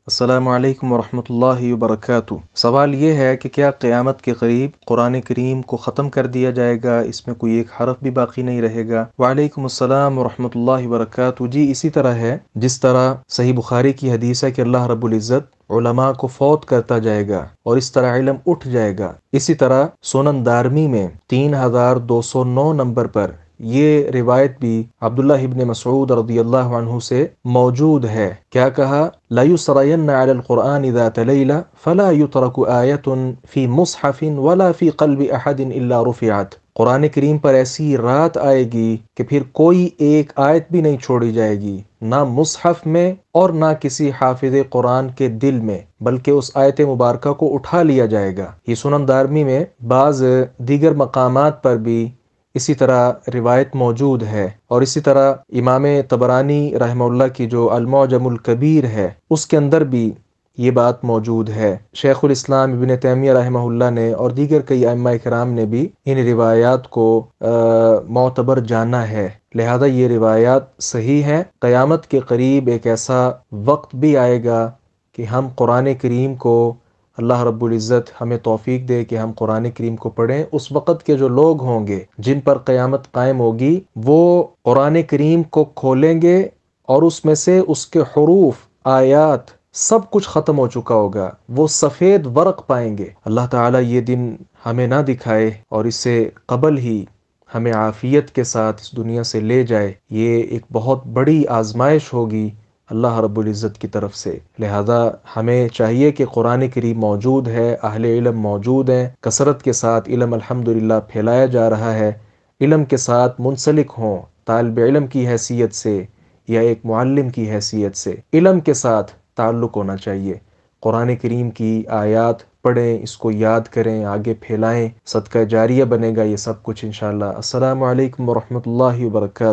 السلام علیکم ورحمۃ اللہ وبرکاتہ۔ سوال یہ ہے کہ کیا قیامت کے قریب قرآن کریم کو ختم کر دیا جائے گا، اس میں کوئی ایک حرف بھی باقی نہیں رہے گا؟ وعلیکم السلام ورحمۃ اللہ وبرکاتہ۔ جی اسی طرح ہے جس طرح صحیح بخاری کی حدیث ہے کہ اللہ رب العزت علماء کو فوت کرتا جائے گا اور اس طرح علم اٹھ جائے گا، اسی طرح سنن دارمی میں 3209 نمبر پر یہ روایت بھی عبداللہ ابن مسعود رضی اللہ عنہ سے موجود ہے۔ کیا کہا؟ لا يسرين على القرآن ذات ليلة فلا يترك آية في مصحف ولا في قلب أحد إلا رفعت۔ قرآن کریم پر ایسی رات آئے گی کہ پھر کوئی ایک آیت بھی نہیں چھوڑی جائے گی، نہ مصحف میں اور نہ کسی حافظ قرآن کے دل میں، بلکہ اس آیت مبارکہ کو اٹھا لیا جائے گا۔ یہ سنن دارمی میں بعض دیگر مقامات پر بھی اسی طرح روایت موجود ہے، اور اسی طرح امام طبرانی رحمہ اللہ کی جو المعجم الکبیر ہے اس کے اندر بھی یہ بات موجود ہے۔ شیخ الاسلام ابن تیمیہ رحمہ اللہ نے اور دیگر کئی ائمہ کرام نے بھی ان روایات کو معتبر جانا ہے، لہذا یہ روایات صحیح ہیں۔ قیامت کے قریب ایک ایسا وقت بھی آئے گا کہ ہم قرآن کریم کو، اللہ رب العزت ہمیں توفیق دے کہ ہم قرآن کریم کو پڑھیں، اس وقت کے جو لوگ ہوں گے جن پر قیامت قائم ہوگی وہ قرآن کریم کو کھولیں گے اور اس میں سے اس کے حروف، آیات سب کچھ ختم ہو چکا ہوگا، وہ سفید ورق پائیں گے۔ اللہ تعالیٰ یہ دن ہمیں نہ دکھائے اور اس سے قبل ہی ہمیں عافیت کے ساتھ اس دنیا سے لے جائے۔ یہ ایک بہت بڑی آزمائش ہوگی اللہ رب العزت کی طرف سے، لہذا ہمیں چاہیے کہ قرآن کریم موجود ہے، اہل علم موجود ہیں، کثرت کے ساتھ علم الحمدللہ پھیلایا جا رہا ہے، علم کے ساتھ منسلک ہوں، طالب علم کی حیثیت سے یا ایک معلم کی حیثیت سے علم کے ساتھ تعلق ہونا چاہیے۔ قرآن کریم کی آیات پڑھیں، اس کو یاد کریں، آگے پھیلائیں، صدقہ جاریہ بنے گا یہ سب کچھ انشاءاللہ۔ السلام علیکم ورحمۃ اللہ وبرکاتہ۔